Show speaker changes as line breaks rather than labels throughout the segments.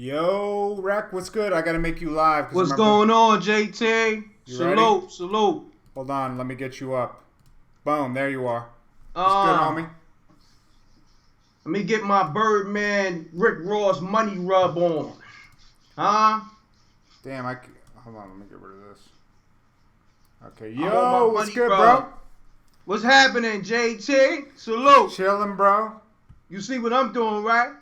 Yo, Rec, what's good? I gotta make you live.
What's going on, JT?
You
Salute,
ready?
salute.
Hold on, let me get you up. Boom, there you are. What's good,
Uh,
homie?
Let me get my Birdman Rick Ross money rub on. Huh?
Damn, hold on, let me get rid of this. Okay,
I'm on my
yo, what's
money
good,
rub.
bro?
What's happening, JT? Salute.
Chilling, bro.
You see what I'm doing, right?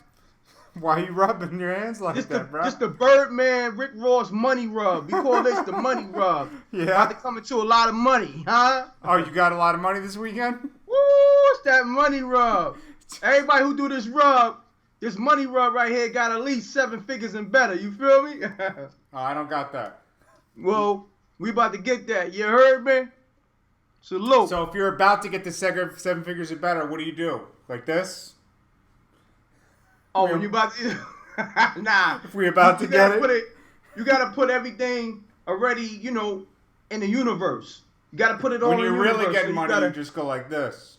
Why you rubbing your hands like that, bro?
This the Birdman Rick Ross money rub. We call this the money rub.
Yeah.
About to come into a lot of money, huh?
Oh, you got a lot of money this weekend?
Woo, it's that money rub. Everybody who do this money rub right here got at least 7 figures and better. You feel me?
Oh, I don't got that.
Well, we about to get that. You heard me? Salute.
So if you're about to get the 7 figures or better, what do you do? Like this?
Oh, when you about to... Nah.
If we're about to get it?
You got to put everything already, in the universe. You got to put it all in the universe.
When you're really getting money,
you
you just go like this.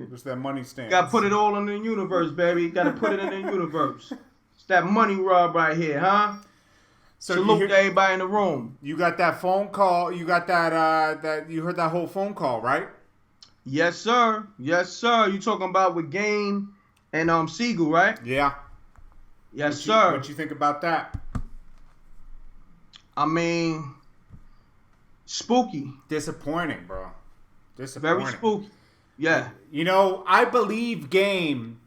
Just that money stance.
Got to put it all in the universe, baby. Got to put it in the universe. It's that money rub right here, huh?
So
salute to everybody in the room.
You got that phone call. You got that you heard that whole phone call, right?
Yes, sir. Yes, sir. You talking about with Game and Siegel, right?
Yeah.
Yes, sir.
What you think about that?
I mean, spooky.
Disappointing, bro. Disappointing.
Very spooky. Yeah.
I believe Game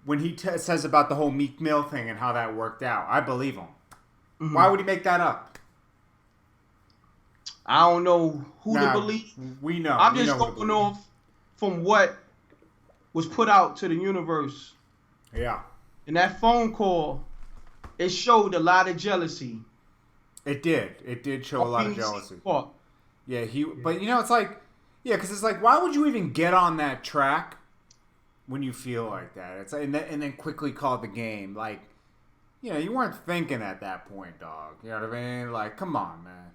when he says about the whole Meek Mill thing and how that worked out. I believe him. Mm-hmm. Why would he make that up?
I don't know who to believe.
We know.
I'm just going off from what was put out to the universe.
Yeah.
In that phone call, it showed a lot of jealousy.
It did. It did show a lot of jealousy. Yeah, but it's like, because it's like, why would you even get on that track when you feel like that? It's like, and then quickly call the game. Like, you weren't thinking at that point, dog. You know what I mean? Like, come on, man.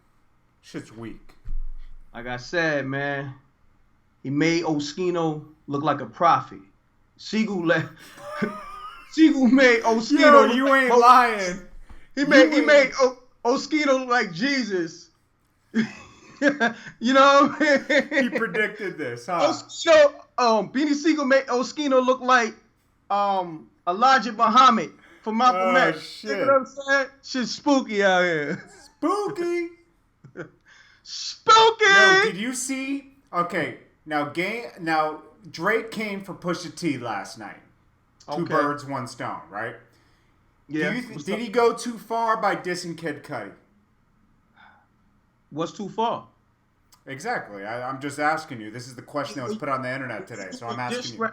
Shit's weak.
Like I said, man, he made Oskino look like a prophet. Siegel made Oskino.
Yo, you ain't lying.
He made Oskino look like Jesus. You know what I mean?
He predicted this, huh?
Beanie Siegel made Oskino look like Elijah Muhammad from Malcolm X.
Shit.
You know what I'm saying? Shit's spooky out here.
Spooky.
Spooky.
Yo, did you see? Okay, now Drake came for Pusha T last night. Two birds, one stone, right?
Yeah.
Did he go too far by dissing Kid Cudi?
What's too far?
Exactly. I'm just asking you. This is the question that was put on the internet today, so I'm asking you.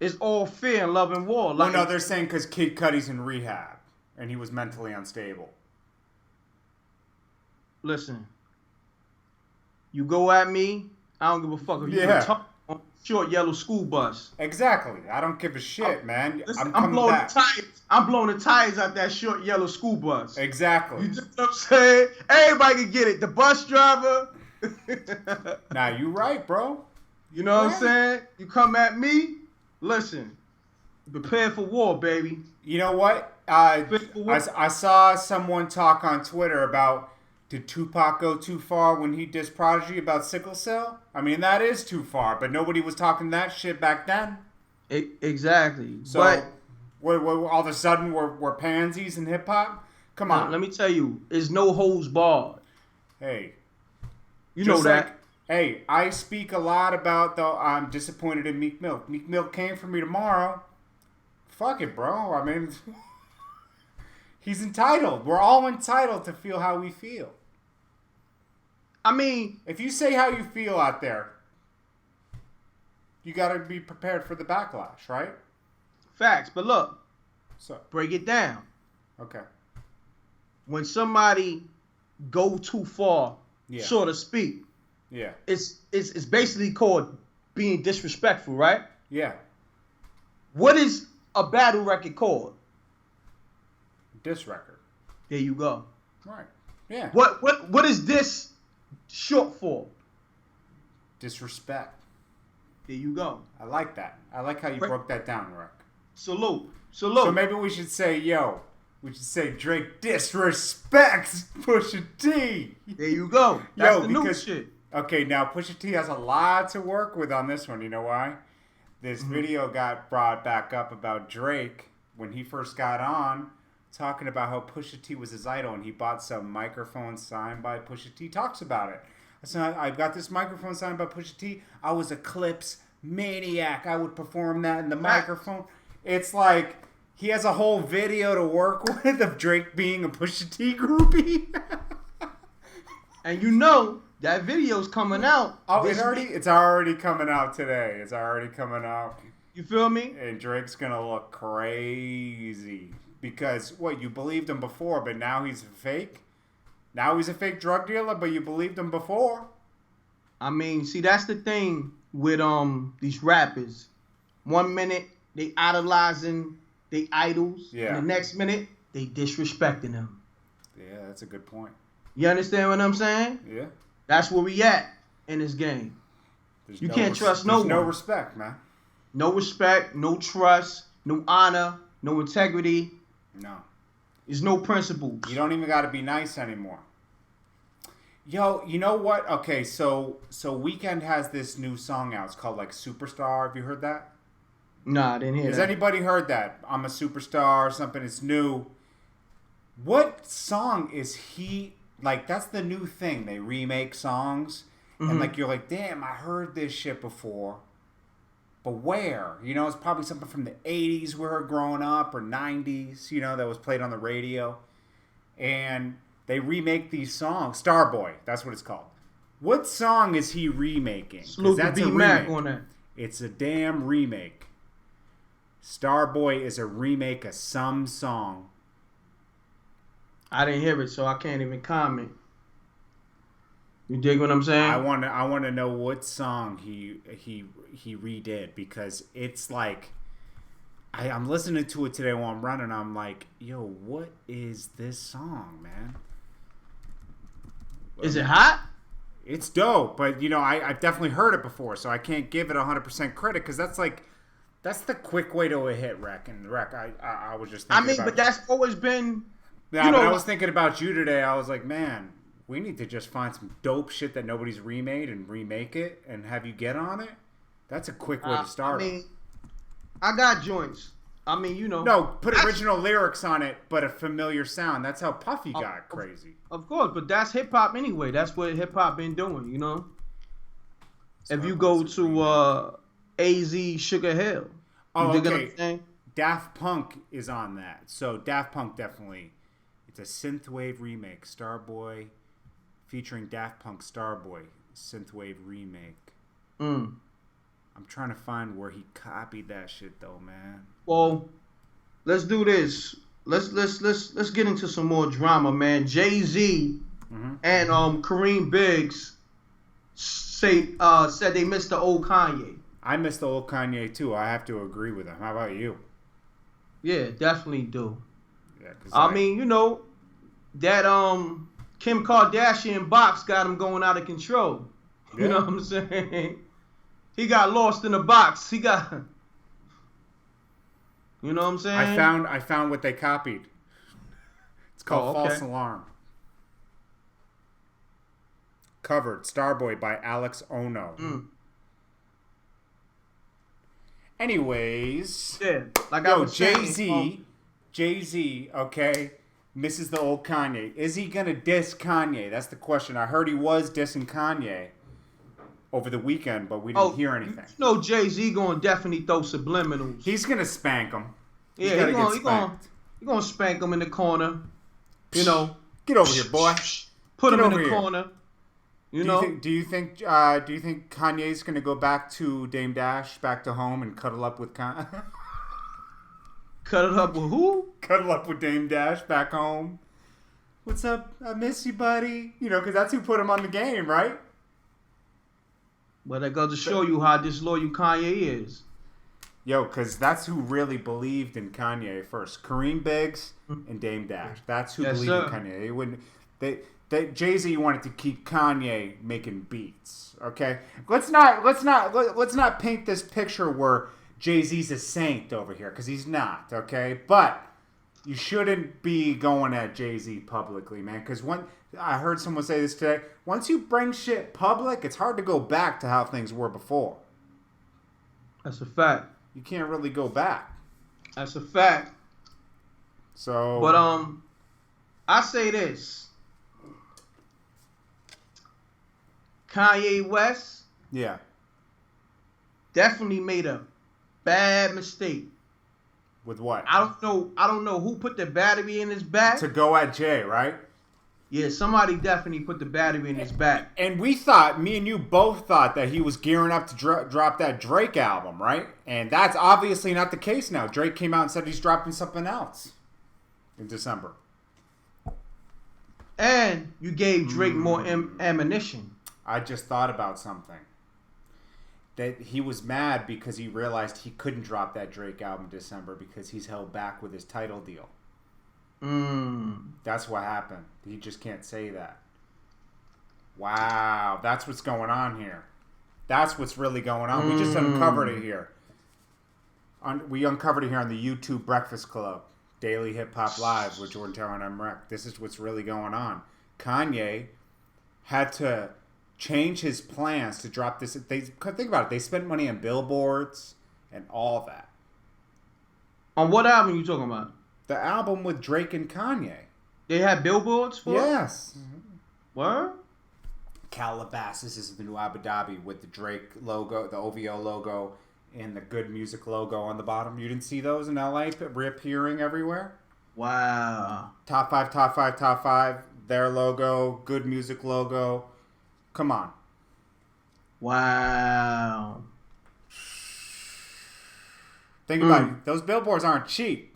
It's all fear and love and war.
Well, no, they're saying because Kid Cudi's in rehab and he was mentally unstable.
Listen, you go at me, I don't give a fuck if you're on a short yellow school bus.
Exactly. I don't give a shit, man.
Listen, I'm blowing the tires. I'm blowing the tires out that short yellow school bus.
Exactly.
You know what I'm saying? Everybody can get it. The bus driver.
Nah, you right, bro.
You know what I'm saying? You come at me, listen, prepare for war, baby.
You know what? I saw someone talk on Twitter about, did Tupac go too far when he dissed Prodigy about sickle cell? I mean, that is too far, but nobody was talking that shit back then.
Exactly.
So,
but
we're all of a sudden we're pansies in hip hop? Come on.
Let me tell you, it's no holds barred.
Hey.
You know that.
Hey, I speak a lot about I'm disappointed in Meek Mill. Meek Mill came for me tomorrow. Fuck it, bro. I mean, he's entitled. We're all entitled to feel how we feel.
I mean,
if you say how you feel out there, you got to be prepared for the backlash, right?
Facts. But look,
so
break it down.
Okay.
When somebody go too far, so to speak, it's basically called being disrespectful, right?
Yeah.
What is a battle record called?
Diss record.
There you go.
Right. Yeah.
What is this short for?
Disrespect.
There you go.
I like that. I like how you broke that down, Rick.
Salute.
So maybe we should say, Drake disrespects Pusha T.
There you go. That's the new shit.
Okay, now Pusha T has a lot to work with on this one. You know why? This video got brought back up about Drake when he first got on, talking about how Pusha T was his idol, and he bought some microphone signed by Pusha T. Talks about it. So I've got this microphone signed by Pusha T. I was a Clips maniac. I would perform that in the microphone. It's like he has a whole video to work with of Drake being a Pusha T groupie.
And you know that video's coming out.
Oh, it's already coming out today. It's already coming out.
You feel me?
And Drake's gonna look crazy because you believed him before, but now he's fake. Now he's a fake drug dealer, but you believed him before.
I mean, see, that's the thing with these rappers. 1 minute they idolizing they idols, and the next minute they disrespecting them.
Yeah, that's a good point.
You understand what I'm saying?
Yeah.
That's where we at in this game. You can't trust no one.
There's no respect, man.
No respect, no trust, no honor, no integrity.
No.
There's no principles.
You don't even got to be nice anymore. Yo, you know what? Okay, so Weeknd has this new song out. It's called like Superstar. Have you heard that?
Nah, I didn't hear that.
Has anybody heard that? I'm a superstar or something. It's new. What song is he... Like, that's the new thing. They remake songs. And, like, you're like, damn, I heard this shit before. But where? You know, it's probably something from the 80s we heard growing up or 90s, you know, that was played on the radio. And they remake these songs. Starboy, that's what it's called. What song is he remaking?
Salute to B-Mac on that.
It's a damn remake. Starboy is a remake of some song.
I didn't hear it, so I can't even comment. You dig what I'm saying?
I want to know what song he redid, because it's like I'm listening to it today while I'm running. I'm like, yo, what is this song, man?
Is it hot?
It's dope, but you know, I've definitely heard it before, so I can't give it 100% credit, because that's the quick way to a hit, Rec. And Rec, I was just thinking about
but that's always been.
Yeah, but I was thinking about you today. I was like, man, we need to just find some dope shit that nobody's remade and remake it and have you get on it. That's a quick way to start.
I got joints. I mean, you know.
No, put original lyrics on it, but a familiar sound. That's how Puffy got crazy.
Of course, but that's hip hop anyway. That's what hip hop been doing, you know. If you go to AZ Sugar Hill,
oh, okay. Daft Punk is on that, so Daft Punk definitely. It's a synthwave remake. Starboy featuring Daft Punk. Starboy synthwave remake. I'm trying to find where he copied that shit though, man. Well,
let's do this. Let's get into some more drama, man. Jay-Z and Kareem Biggs said they missed the old Kanye.
I missed the old Kanye too. I have to agree with him. How about you?
Yeah, definitely do. I mean, you know, that Kim Kardashian box got him going out of control. You know what I'm saying? He got lost in the box. You know what I'm saying?
I found what they copied. It's called False Alarm. Covered Starboy by Alex Ono. Anyways,
I was
saying, Jay-Z, okay, misses the old Kanye. Is he gonna diss Kanye? That's the question. I heard he was dissing Kanye over the weekend, but we didn't hear anything.
You know, Jay-Z gonna definitely throw subliminals.
He's gonna spank him.
Yeah, he's gonna spank him in the corner. You know,
get over here, boy.
Put him in the corner. You know?
Do you think Kanye's gonna go back to Dame Dash, back to home, and cuddle up with Kanye?
Cuddle up with who?
Cuddle up with Dame Dash back home. What's up? I miss you, buddy. You know, because that's who put him on the game, right?
Well, that goes to show you how disloyal Kanye is.
Yo, because that's who really believed in Kanye first. Kareem Biggs and Dame Dash. That's who believed in Kanye. Jay-Z wanted to keep Kanye making beats. Okay, let's not paint this picture where Jay-Z's a saint over here, because he's not, okay? But you shouldn't be going at Jay-Z publicly, man, because I heard someone say this today, once you bring shit public, it's hard to go back to how things were before.
That's a fact.
You can't really go back.
That's a fact.
So,
but I say this. Kanye West,
yeah,
definitely made a bad mistake.
With what?
I don't know who put the battery in his back.
To go at Jay, right?
Yeah, somebody definitely put the battery in his back.
And me and you both thought that he was gearing up to drop that Drake album, right? And that's obviously not the case now. Drake came out and said he's dropping something else in December.
And you gave Drake more ammunition.
I just thought about something. That he was mad because he realized he couldn't drop that Drake album in December because he's held back with his title deal. That's what happened. He just can't say that. Wow, that's what's going on here. That's what's really going on. We just uncovered it here. We uncovered it here on the YouTube Breakfast Club. Daily Hip Hop Live with Jordan Tower and MREC. This is what's really going on. Kanye had to change his plans to drop this. Think about it. They spent money on billboards and all that.
On what album are you talking about?
The album with Drake and Kanye.
They had billboards for it?
Yes.
What?
Calabasas is the new Abu Dhabi with the Drake logo, the OVO logo, and the Good Music logo on the bottom. You didn't see those in LA reappearing everywhere?
Wow.
Top 5, top 5, top 5. Their logo, Good Music logo. Come on.
Wow.
Think about it. Those billboards aren't cheap.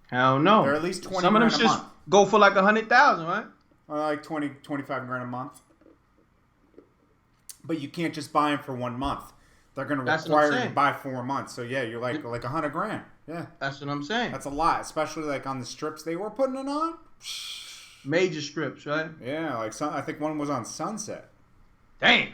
Hell no.
They're at least 20
Some of them
grand a month.
go for like 100,000, right?
Or like 20, 25 grand a month. But you can't just buy them for 1 month. They're going to require you to buy 4 months. So yeah, you're like 100 grand. Yeah.
That's what I'm saying.
That's a lot, especially like on the strips they were putting it on.
Major strips, right?
Yeah, like I think one was on Sunset.
Damn.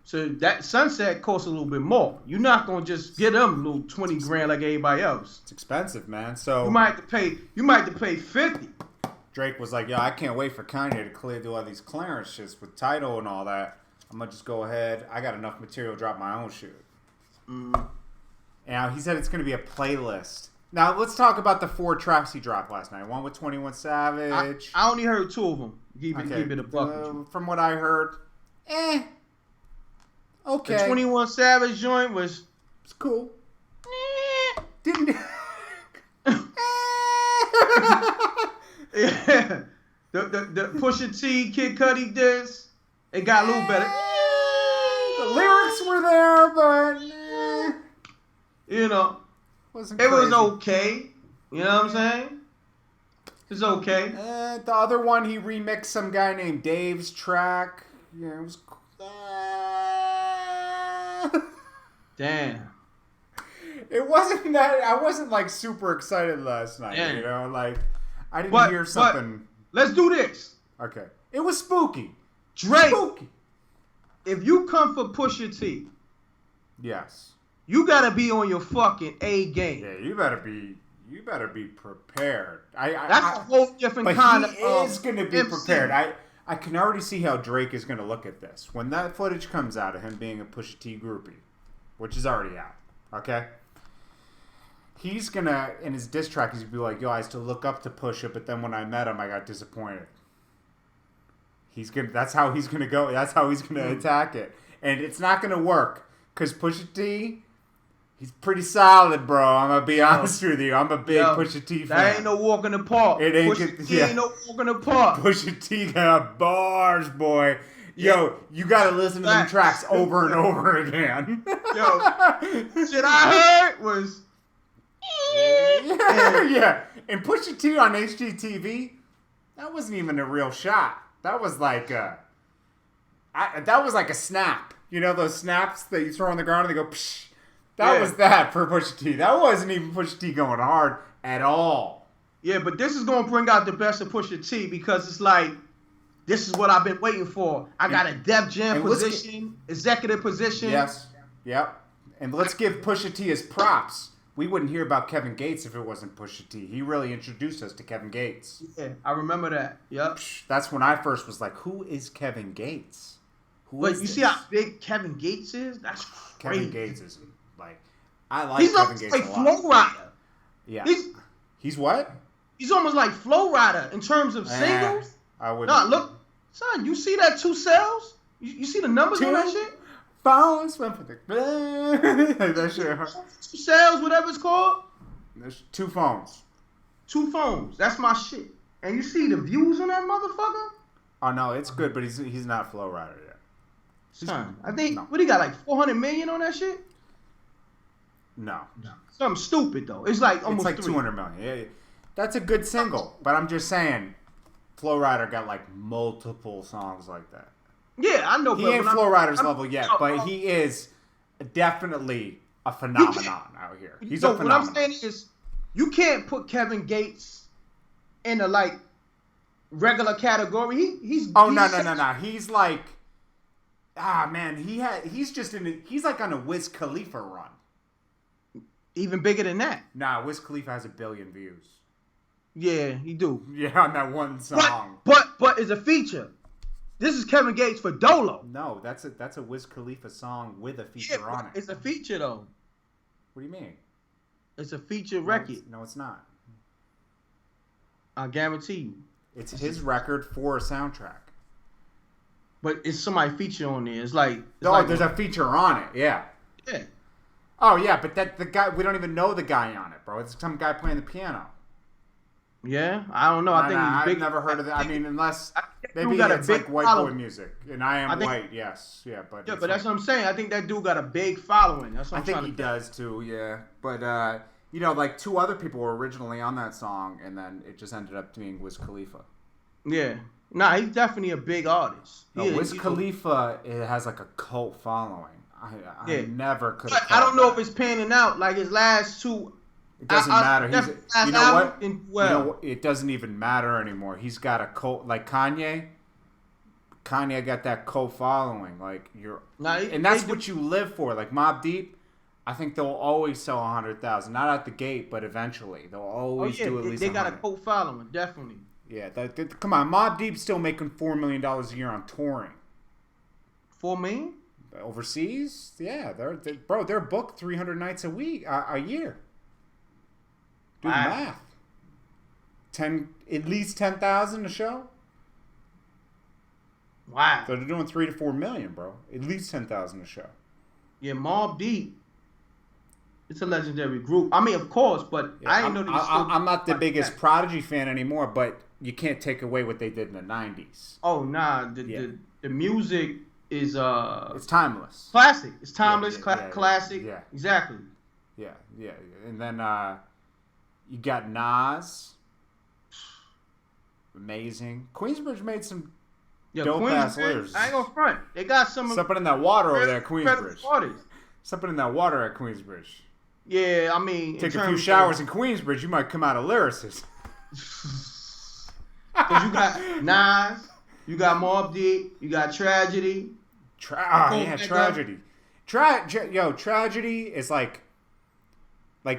So that Sunset costs a little bit more. You're not gonna just get them a little 20 grand like everybody else.
It's expensive, man. So
you might have to pay 50.
Drake was like, "Yo, I can't wait for Kanye to do all these clearance shits with title and all that. I'm gonna just go ahead. I got enough material to drop my own shit." Now he said it's gonna be a playlist. Now let's talk about the 4 tracks he dropped last night. One with 21 Savage.
I only heard 2 of them. Keep it a buck.
From what I heard, okay.
The 21 Savage joint was
cool. Didn't.
Yeah. The Pusha T, Kid Cudi diss, it got a little better.
The lyrics were there, but
you know, it was okay. You know what I'm saying? It's okay.
The other one, he remixed some guy named Dave's track. Yeah, it was.
Damn.
It wasn't that. I wasn't like super excited last night.
Damn.
You know, like I didn't hear something.
Let's do this.
Okay. It was spooky.
Drake.
Spooky.
If you come for Pusha T,
yes,
you gotta be on your fucking A game.
Yeah, you better be prepared.
That's a whole different kind of.
He is gonna be prepared. I can already see how Drake is gonna look at this when that footage comes out of him being a Pusha T groupie, which is already out. Okay. He's gonna, in his diss track, he's gonna be like, "Yo, I used to look up to Pusha, but then when I met him, I got disappointed." That's how he's gonna go. That's how he's gonna attack it, and it's not gonna work because Pusha T, he's pretty solid, bro. I'm gonna be honest with you. I'm a big Pusha T fan.
That ain't no walk in the park.
It ain't.
Pusha T ain't no walk in the park.
Pusha T got bars, boy. Yo, you gotta listen to them tracks over and over again.
Yo, shit I heard was.
Yeah, and Pusha T on HGTV, that wasn't even a real shot. That was like a snap. You know those snaps that you throw on the ground and they go psh? That was that for Pusha T. That wasn't even Pusha T going hard at all.
Yeah, but this is gonna bring out the best of Pusha T because it's like, this is what I've been waiting for. I got a Def Jam position, executive position.
Yes. Yep. And let's give Pusha T his props. We wouldn't hear about Kevin Gates if it wasn't Pusha T. He really introduced us to Kevin Gates.
Yeah, I remember that. Yep.
That's when I first was like, who is Kevin Gates?
But you see how big Kevin Gates is? That's crazy.
Kevin Gates is like, I like Kevin Gates
like
a lot.
Flow Rider.
Yeah. He's what?
He's almost like Flow Rider in terms of singles.
I would.
Nah, look, son, you see that 2 sales? You see the numbers on that shit?
Phones went for the that shit.
2 sales, whatever it's called.
There's 2 phones.
2 phones. That's my shit. And you see the views on that motherfucker?
Oh no, it's good, but he's not Flow Rider yet.
Son, I think what he got like 400 million on that shit.
No.
Something stupid though. It's like almost
it's like 200 million. Yeah, that's a good single, but I'm just saying, Flow Rider got like multiple songs like that.
Yeah, I know.
He ain't Flow Rider's level yet, but he is definitely a phenomenon out here. He's a phenomenon.
What I'm saying is, you can't put Kevin Gates in a like regular category. He's
no. He's like, man, he's like on a Wiz Khalifa run.
Even bigger than that.
Nah, Wiz Khalifa has 1 billion views.
Yeah, he do.
Yeah, on that one song.
But it's a feature. This is Kevin Gates for Dolo.
No, that's a Wiz Khalifa song with a feature on it.
It's a feature though.
What do you mean?
It's a feature record.
No, it's not.
I guarantee you.
It's his record for a soundtrack.
But it's somebody feature on there. It's like
there's a feature on it. Yeah.
Yeah.
Oh yeah, but the guy, we don't even know the guy on it, bro. It's some guy playing the piano.
Yeah, I don't know. I think he's big.
I've never heard of that. I mean, unless maybe it's like white boy music, and I am white. Yes, yeah, but
that's what I'm saying. I think that dude got a big following. That's what
I think he does too. Yeah, but like 2 other people were originally on that song, and then it just ended up being Wiz Khalifa.
Yeah, nah, he's definitely a big artist.
Wiz Khalifa, it has like a cult following. I never could.
But I don't know if it's panning out like his last 2.
It doesn't matter. You know what? It doesn't even matter anymore. He's got a cult like Kanye. Kanye got that cult following. Like and that's what you live for. Like Mobb Deep, I think they'll always sell 100,000. Not at the gate, but eventually they'll always do at least.
They got a cult following, definitely.
Yeah, come on. Mobb Deep's still making $4 million a year on touring.
4 million?
Overseas? Yeah, they're booked 300 nights a year. Do the math. At least 10,000 a show.
Wow.
So they're doing 3 to 4 million, bro. At least 10,000 a show.
Yeah, Mobb Deep. It's a legendary group. I mean, of course, but I didn't know they
I'm not the biggest Prodigy fan anymore, but you can't take away what they did in the 90s.
Oh nah, the music is
it's timeless.
Classic. It's timeless, classic.
Yeah.
Exactly.
Yeah. And then you got Nas. Amazing. Queensbridge made some dope ass lyrics.
I ain't gonna front. They got
something in that water over there at Queensbridge. Something in that water at Queensbridge.
Yeah, I mean,
take a few showers in Queensbridge, you might come out a lyricist.
Cause you got Nas, you got Mobb Deep, you got Tragedy.
Tragedy. Tragedy is like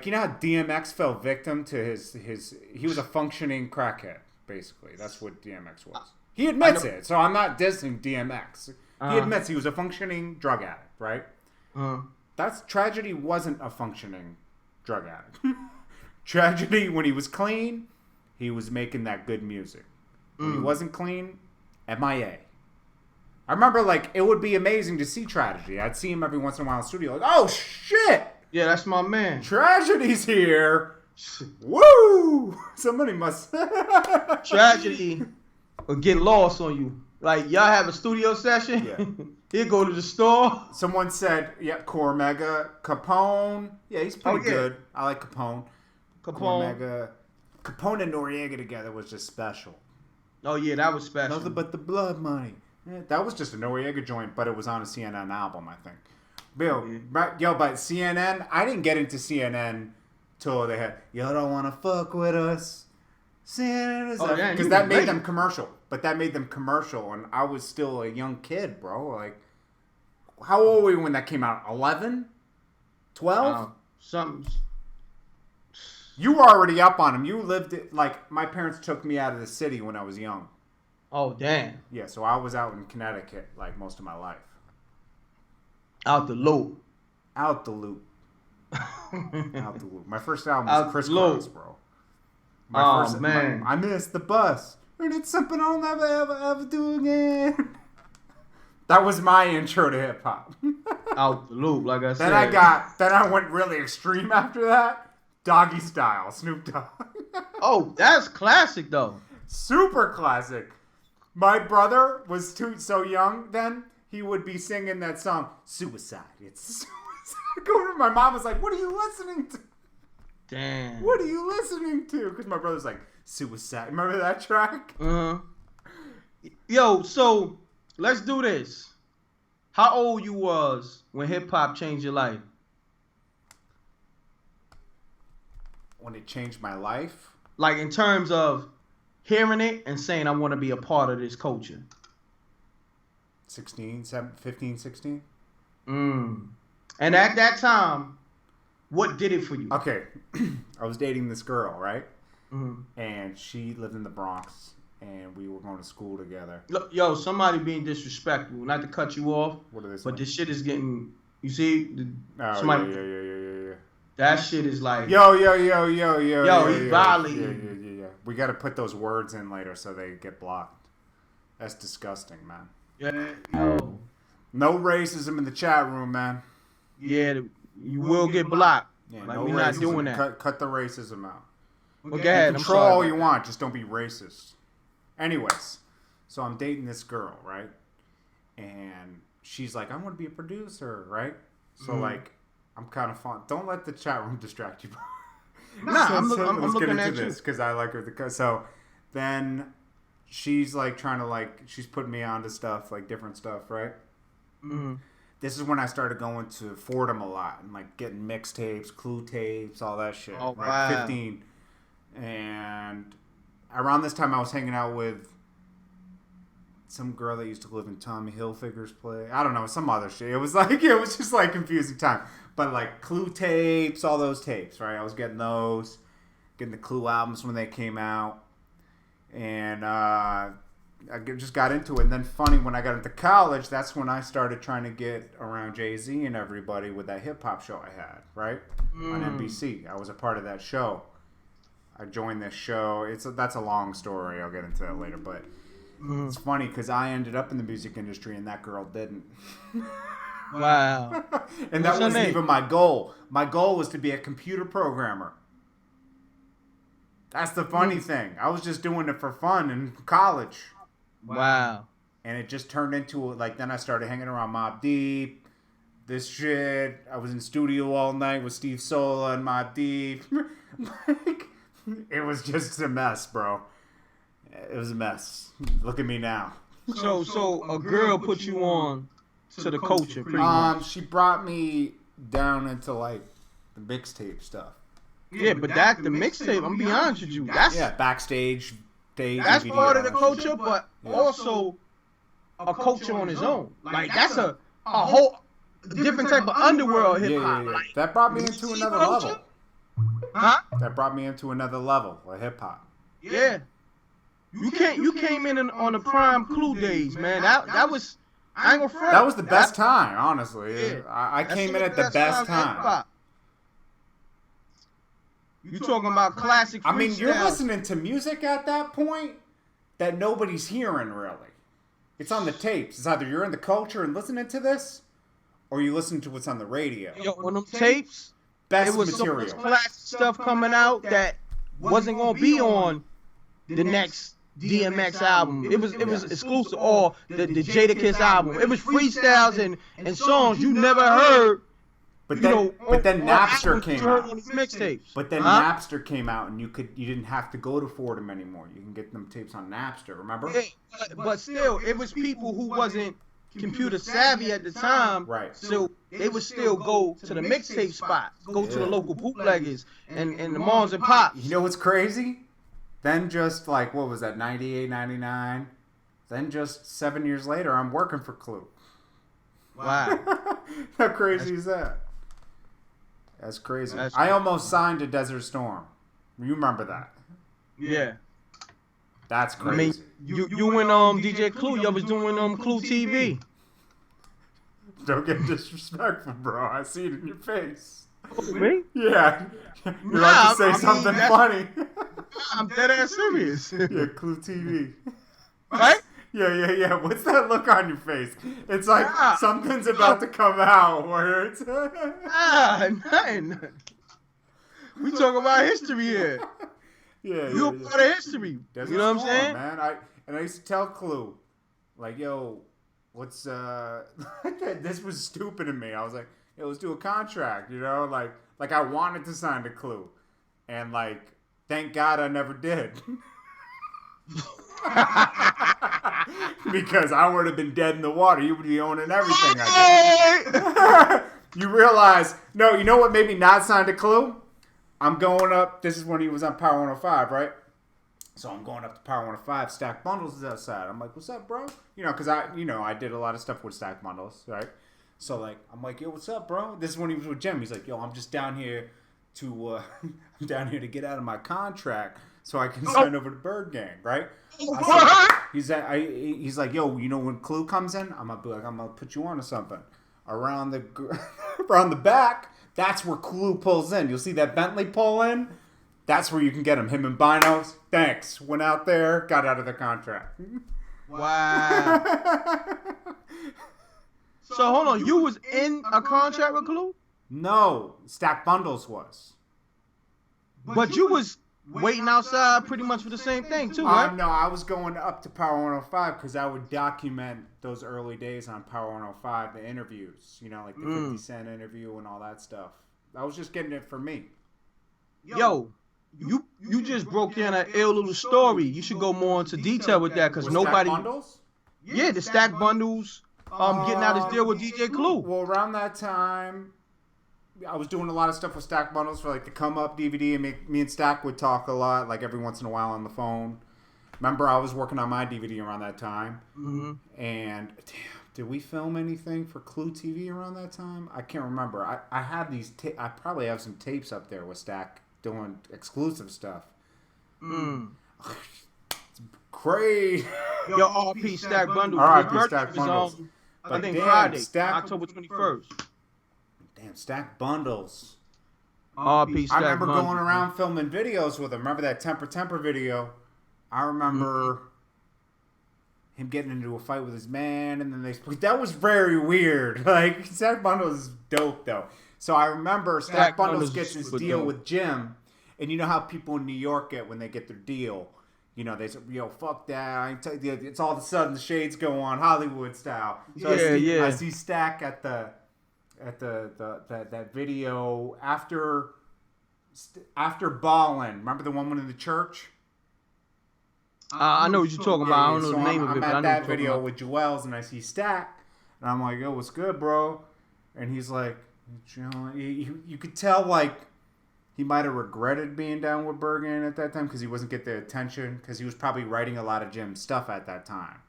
you know how DMX fell victim to his he was a functioning crackhead, basically. That's what DMX was. He admits it, so I'm not dissing DMX. He admits he was a functioning drug addict, right? Tragedy wasn't a functioning drug addict. Tragedy, when he was clean, he was making that good music. When he wasn't clean, MIA. I remember, like, it would be amazing to see Tragedy. I'd see him every once in a while in the studio, like, oh, shit!
Yeah, that's my man.
Tragedy's here! Woo! Somebody must...
Tragedy will get lost on you. Like, y'all have a studio session?
Yeah.
He'll go to the store.
Someone said, Cormega, Capone. Yeah, he's pretty good. I like Capone. Cormega. Capone and Noriega together was just special.
Oh, yeah, that was special.
Nothing but the blood money. Yeah, that was just a Noriega joint, but it was on a CNN album, I think. Bill, but CNN, I didn't get into CNN till they had, y'all don't want to fuck with us. CNN is because that made them commercial. But that made them commercial, and I was still a young kid, bro. Like, how old were you when that came out? 11? 12?
Something.
You were already up on him. You lived it, like, my parents took me out of the city when I was young.
Oh, damn.
Yeah, so I was out in Connecticut, like, most of my life.
Out the loop.
Out the loop. Out the loop. My first album was Crisscross, bro.
Man.
I missed the bus. And it's something I'll never, ever do again. That was my intro to hip hop.
Out the loop, like I said.
Then I went really extreme after that. Doggy Style, Snoop Dogg.
Oh, that's classic though.
Super classic. My brother was so young then, he would be singing that song, Suicide. It's suicide. My mom was like, what are you listening to?
Damn.
What are you listening to? Because my brother's like, Suicide. Remember that track?
Uh-huh. Yo, so let's do this. How old you was when hip hop changed your life?
When it changed my life?
Like in terms of hearing it and saying I want to be a part of this culture.
15, 16?
And at that time, what did it for you?
Okay. I was dating this girl, right?
Mm-hmm.
And she lived in the Bronx. And we were going to school together.
Look, yo, somebody being disrespectful. Not to cut you off.
What are they saying?
But this shit is getting... You see?
Somebody, yeah.
That shit is like...
Yo,
he
violated. Yeah. We got to put those words in later so they get blocked. That's disgusting, man.
Yeah, yo.
No racism in the chat room, man.
Yeah, you will get blocked.
Yeah,
like,
no
we're
racism.
not doing that.
Cut the racism out.
Well, go ahead.
Control all you want, just don't be racist. Anyways, so I'm dating this girl, right? And she's like, I want to be a producer, right? So, like, I'm kind of fun. Don't let the chat room distract you.
Nah, I'm looking at
this because I like her. So then she's like trying to she's putting me onto stuff, like different stuff, right?
Mm-hmm.
This is when I started going to Fordham a lot and like getting mixtapes, clue tapes, all that shit.
Oh,
right?
wow.
15. And around this time I was hanging out with some girl that used to live in Tommy Hilfiger's place. I don't know, some other shit. It was just like confusing time. But like Clue tapes, all those tapes, right? I was getting those, getting the Clue albums when they came out. And I just got into it. And then funny, when I got into college, that's when I started trying to get around Jay-Z and everybody with that hip-hop show I had, right? On NBC. I was a part of that show. I joined this show. That's a long story. I'll get into that later. But it's funny because I ended up in the music industry and that girl didn't.
Wow.
And that wasn't even my goal. My goal was to be a computer programmer. That's the funny thing. I was just doing it for fun in college.
Wow.
And it just turned into, then I started hanging around Mobb Deep. This shit. I was in studio all night with Steve Sola and Mobb Deep. It was just a mess, bro. It was a mess. Look at me now.
So a girl put you on to the culture, pretty much.
She brought me down into the mixtape stuff.
Yeah, but that's the mixtape. I'm gonna be honest with you. That's
backstage.
That's part of the culture, but also a culture on its own. Like that's a whole different type of underworld hip hop.
Yeah. That brought me into another level.
Huh?
That brought me into another level of hip hop.
Yeah. You came in on the prime Clue days, man. That was, I ain't gonna front.
That was the best time, honestly.
Yeah.
I came in at the best time.
You talking about classic freestyle.
I mean, you're listening to music at that point that nobody's hearing, really. It's on the tapes. It's either you're in the culture and listening to this, or you listen to what's on the radio.
Yo, on them tapes,
best
it was
material.
So much classic stuff coming out that wasn't gonna be on the next DMX album. It was exclusive, or the Jadakiss album. It was freestyles and songs you never heard.
But then Napster came out.
Mixtapes.
But then Napster came out, and you didn't have to go to Fordham anymore. You can get them tapes on Napster. Remember?
Yeah, but still, it was people who wasn't computer savvy at the time.
Right.
So they would still go to the mixtape spots, go to the local bootleggers and the moms and pops.
You know what's crazy? Then just what was that, 98, 99? Then just 7 years later, I'm working for Clue.
Wow.
How crazy is that? That's crazy. I almost signed to Desert Storm. You remember that?
Yeah.
That's crazy.
I mean, you and DJ Clue, y'all was doing Clue TV.
Don't get disrespectful, bro. I see it in your face.
Oh, me?
Yeah. You're about to say something funny.
I'm dead ass serious.
Yeah, Clue TV.
Right?
Yeah. What's that look on your face? It's like something's about to come out where it's...
nothing. We talk about history here.
Yeah,
you're part of history.
Desert
you know what I'm saying?
Man, I used to tell Clue, like, yo, what's this was stupid of me. I was like, yo, let's do a contract, you know, like I wanted to sign to Clue, and like, thank God I never did. Because I would have been dead in the water. You would be owning everything I did. You realize, no, you know what made me not sign to Clue? I'm going up. This is when he was on Power 105, right? So I'm going up to Power 105. Stack Bundles is outside. I'm like, what's up, bro? You know, because I did a lot of stuff with Stack Bundles, right? So like, I'm like, yo, what's up, bro? This is when he was with Jim. He's like, yo, I'm just down here to get out of my contract so I can sign over to Bird Gang, right? He's like, yo, you know when Clue comes in, I'm gonna put you on to something. Around the back. That's where Clue pulls in. You'll see that Bentley pull in. That's where you can get him. Him and Binos. Thanks. Went out there. Got out of the contract.
Wow. So hold on. You was in a contract with Clue?
No. Stack Bundles was.
But you was waiting outside pretty much for the same thing too, right?
No, I was going up to Power 105 because I would document those early days on Power 105, the interviews, you know, like the 50 Cent interview and all that stuff. I was just getting it for me.
Yo, you just broke down an ill little story. You should go more into detail with that because nobody.
Stack Bundles?
Yeah, the Stack Bundles. Getting out his deal with DJ Clue.
Well, around that time, I was doing a lot of stuff with Stack Bundles for like the Come Up DVD, and me and Stack would talk a lot, like every once in a while on the phone. Remember, I was working on my DVD around that time, and did we film anything for Clue TV around that time? I can't remember. I have these. I probably have some tapes up there with Stack doing exclusive stuff. It's great.
Yo, RP Stack Bundles.
RP Stack Bundles.
I think Friday, October 21st.
Damn, Stack Bundles.
RP Stack
I remember
Bundles.
going around filming videos with him. Remember that Temper video? I remember him getting into a fight with his man, and then they split. That was very weird. Like, Stack Bundles is dope, though. So I remember Stack Bundles gets his deal with Jim, and you know how people in New York get when they get their deal. You know, they say, yo, fuck that. It's all of a sudden the shades go on Hollywood style. So I see Stack at that video after Ballin'. Remember the one in the church?
I know what you're talking about. I don't know the name of it.
I'm at that video with Joel's, and I see Stack, and I'm like, yo, what's good, bro? And he's like, you could tell, like, he might have regretted being down with Bergen at that time because he wasn't getting the attention because he was probably writing a lot of Jim's stuff at that time.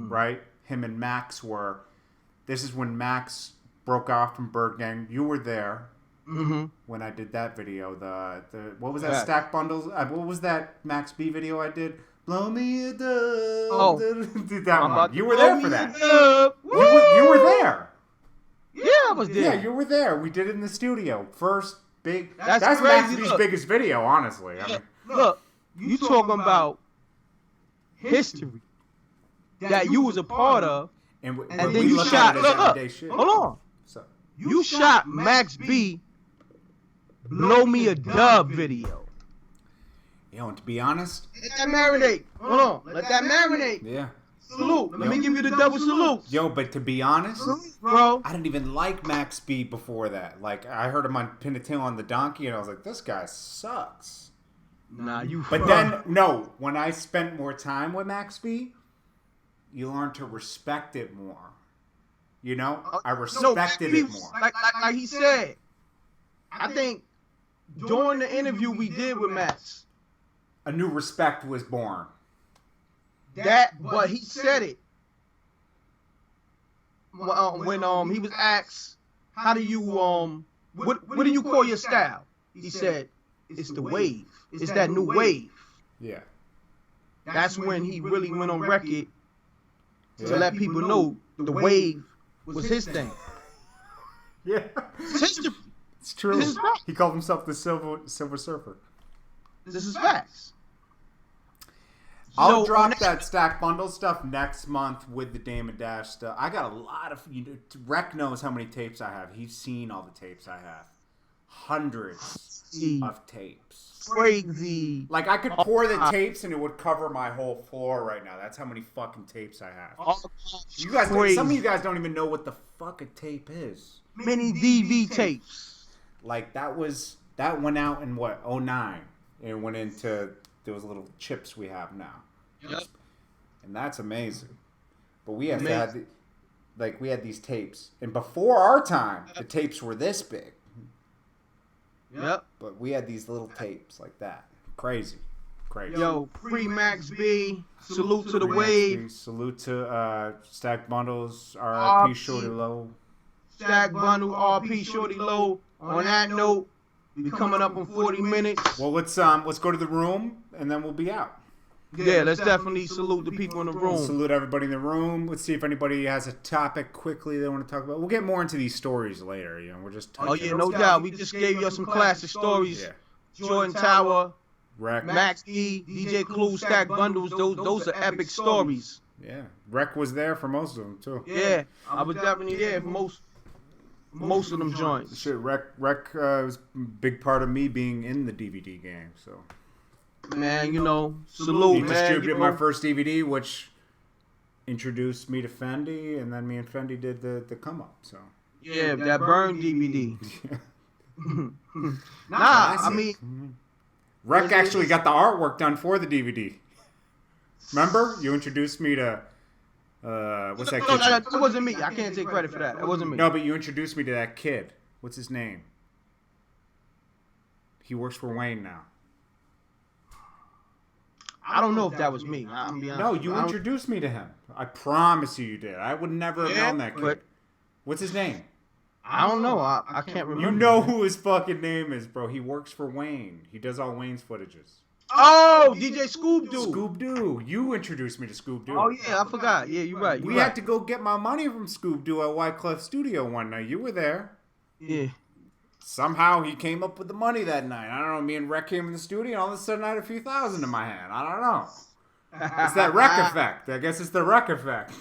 Right? Him and Max were. This is when Max broke off from Bergen. You were there when I did that video. The what was that Stack Bundles? What was that Max B video I did? Blow me a dub.
Oh,
did that one. You were there for that.
You
were there.
Yeah, I was there.
Yeah, you were there. We did it in the studio. First big.
That's
Max B's biggest video, honestly.
Look, you talking about history that you was a part of,
and
then you shot. Look, hold on.
So
you shot Max B. Blow Me a Dub video.
Yo, and to be honest,
let that marinate. Hold on, let that marinate.
Yeah.
Salute. Let me give you the double salute.
Yo, but to be honest,
bro,
I didn't even like Max B before that. Like, I heard him on Pin a Tail on the Donkey, and I was like, this guy sucks.
Nah, you.
But then, no, when I spent more time with Max B, you learn to respect it more. You know, I respected it more.
Like he said, I think during the interview we did with Max,
a new respect was born.
But he said it when he was asked, how do you what do you call your style? He said, it's the wave. It's that new wave.
Yeah.
That's when he really went on record to let people know the wave was his thing.
Yeah.
It's history.
It's true. He called himself the Silver Surfer.
This is facts.
I'll drop that stack bundle stuff next month with the Damon Dash stuff. I got a lot of... Rec knows how many tapes I have. He's seen all the tapes I have. Hundreds of tapes.
Crazy.
Like, I could pour the tapes and it would cover my whole floor right now. That's how many fucking tapes I have. You guys, some of you guys don't even know what the fuck a tape is.
Many DV tapes.
Like, that went out in what, 09. And it went into those little chips we have now.
Yep.
And that's amazing. But we have we had these tapes. And before our time, the tapes were this big.
Yep.
But we had these little tapes like that. Crazy.
Yo, free Max B. Salute to the wave.
Salute to Stack Bundles. RP Shorty Low.
Stack Bundle. RP Shorty Low. On that note, we coming up on 40 minutes.
Well, let's go to the room and then we'll be out.
Yeah, let's definitely salute the people in the room.
Salute everybody in the room. Let's see if anybody has a topic quickly they want to talk about. We'll get more into these stories later. We're just touching.
Oh yeah, no doubt. We just gave you some classic stories. Yeah. Jordan Tower,
Rec,
Max E, DJ Clue, Stack Bundles. Those are epic stories.
Yeah, Rec was there for most of them too.
Yeah, I was definitely there for most of them joints.
Shit, Rec was a big part of me being in the DVD game. So.
Man, salute,
he
man. He
distributed my first DVD, which introduced me to Fendi, and then me and Fendi did the come up. So
yeah, that Burn DVD. I mean,
Rec actually got the artwork done for the DVD. Remember, you introduced me to what's that kid?
No, it wasn't me. I can't take credit for that. It wasn't me.
No, but you introduced me to that kid. What's his name? He works for Wayne now.
I don't know if that was me. I'm be honest.
No, you introduced me to him. I promise you did. I would never have known that kid. What's his name?
I don't know. I can't remember.
You know who his fucking name is, bro. He works for Wayne. He does all Wayne's footages.
Oh, DJ Scoob-Doo.
Scoob-Doo. You introduced me to Scoob-Doo.
Oh, yeah, I forgot. Yeah, you're right.
We had to go get my money from Scoob-Doo at Wyclef Studio one night. You were there.
Yeah.
Somehow he came up with the money that night. I don't know. Me and Rec came in the studio, and all of a sudden I had a few thousand in my hand. I don't know. It's that Rec effect. I guess it's the Rec effect.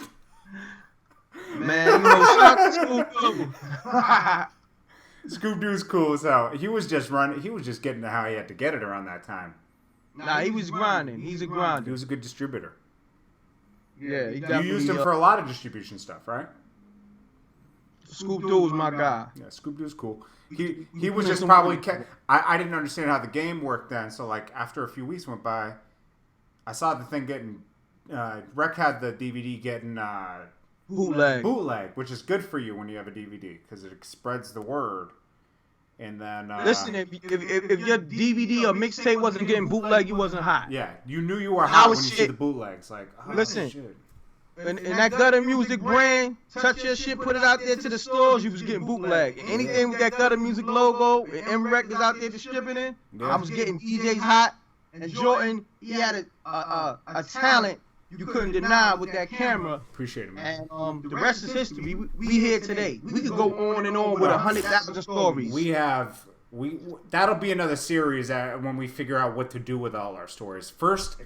Man, shout out to Scoob-Doo.
Scoob-Doo's cool as hell. He was just running. He was just getting to how he had to get it around that time.
Nah, he was grinding. He's a grinder.
He was a good distributor.
Yeah,
you used him for a lot of distribution stuff, right?
Scoob-Doo was my guy.
Yeah, Scoob-Doo's cool. He was just probably... I didn't understand how the game worked then, so like after a few weeks went by, I saw the thing getting... Rec had the DVD getting... Bootleg, which is good for you when you have a DVD, because it spreads the word. And then...
Listen, if your DVD or mixtape wasn't getting bootleg, you wasn't hot.
Yeah, you knew you were hot when you see the bootlegs. Like, oh,
listen,
shit.
And that Gutter Music brand, touch your shit, put it out there to the stores, you was getting bootleg. Anything with that Gutter Music logo, and M Records out there distributing, I was getting DJs hot. And Jordan, he had a talent you couldn't deny with that camera.
Appreciate it, man.
And the rest is history. We here today. We could go on and on with 100,000 stories.
That'll be another series when we figure out what to do with all our stories. First,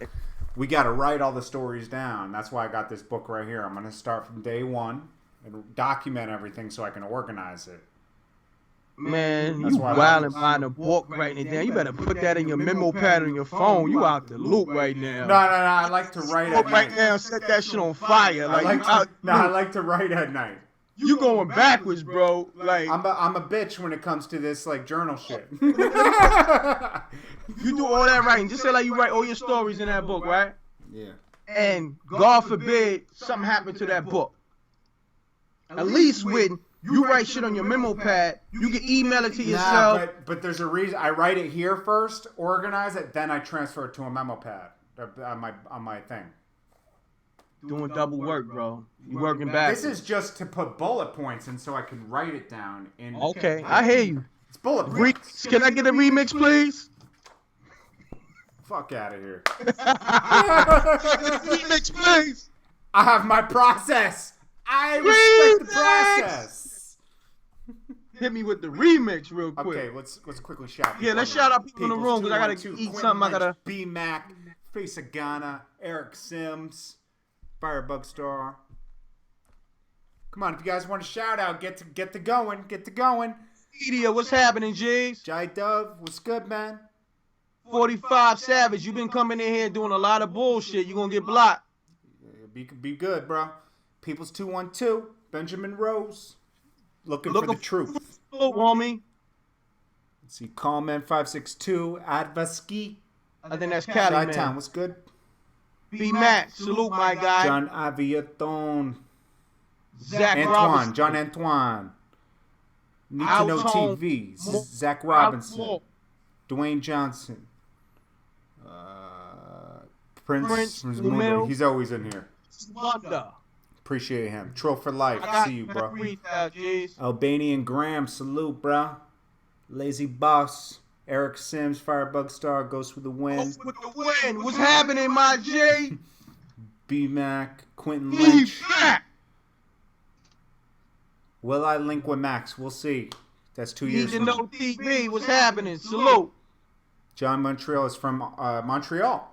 we got to write all the stories down. That's why I got this book right here. I'm going to start from day one and document everything so I can organize it.
Man, you wildin' buying a book, writing it down. You better put that in your memo pad on your phone. You out the loop right now.
No. I like to write at night.
Right now, set that shit on fire.
I like to write at night.
You going backwards, bro. Like
I'm a bitch when it comes to this like journal shit.
You do all that writing. Just say like you write all your stories in that book, right?
Yeah.
And God forbid something happened to that book. At least when you write shit on your memo pad, you can email it to yourself.
But there's a reason. I write it here first, organize it, then I transfer it to a memo pad on my thing.
Doing double work, bro. You working back.
This is just to put bullet points in so I can write it down.
Okay, I hear you.
It's bulletproof.
Can I get a remix, please?
Fuck out of here.
Remix, please.
I have my process. I respect the process.
Hit me with the remix real quick.
Okay, let's quickly shout.
Yeah, let's shout out people in the room because I gotta eat something. I gotta.
B Mac, Face of Ghana, Eric Sims, Firebug Star. Come on, if you guys want a shout out, get to going.
Media, what's happening, G's?
Jai Dove, what's good, man?
45 Savage, you've been coming in here doing a lot of bullshit. You're gonna get blocked.
Be good, bro. People's 212, Benjamin Rose, looking for the truth.
Oh, homie.
Let's see, Callman 562, Advaski.
I think that's Cali, man.
Town, what's good?
B Mac, salute my guy.
John Aviaton.
Zach
Antoine,
Robinson.
John Antoine. Need to Know TV. Zach Robinson. Dwayne Johnson. Prince Mumil. He's always in here.
Wonder.
Appreciate him. Troll for life. See you, bro. Albanian Graham. Salute, bro. Lazy Boss. Eric Sims. Firebug Star. Goes with the Wind.
With the wind. What's happening, my J?
B-Mac. Quentin Lynch. Will I link with Max? We'll see. That's 2 years
from now. Need to know TV. What's happening? Salute.
John Montreal is from Montreal.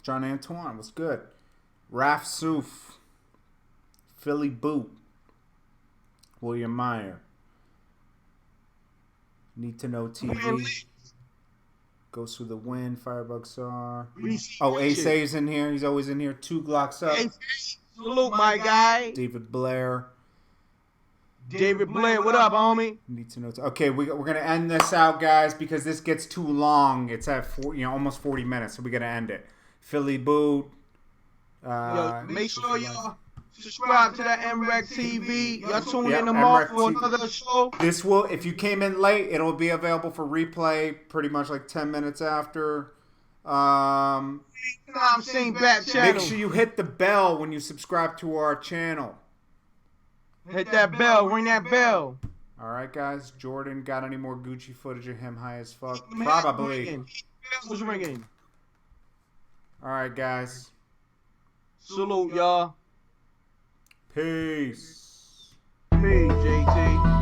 John Antoine, what's good? Raf Souf. Philly Boot. William Meyer. Need to Know TV. Goes through the Wind. Firebug Star. Oh, Ace A's in here. He's always in here. 2 Glocks up.
Salute, my guy.
David Blair.
What up, homie?
Need to know. Okay, we're gonna end this out, guys, because this gets too long. It's at almost 40 minutes, so we gotta end it. Philly Boot.
Yo, make sure y'all subscribe to that MREC TV. Y'all tune in tomorrow for another show.
This will, if you came in late, it'll be available for replay pretty much like 10 minutes after.
I'm saying back channel.
Make sure you hit the bell when you subscribe to our channel.
Hit that bell, ring that bell.
All right, guys. Jordan, got any more Gucci footage of him high as fuck? Probably.
Who's ringing?
All right, guys.
Salute, y'all.
Peace.
Peace, JT.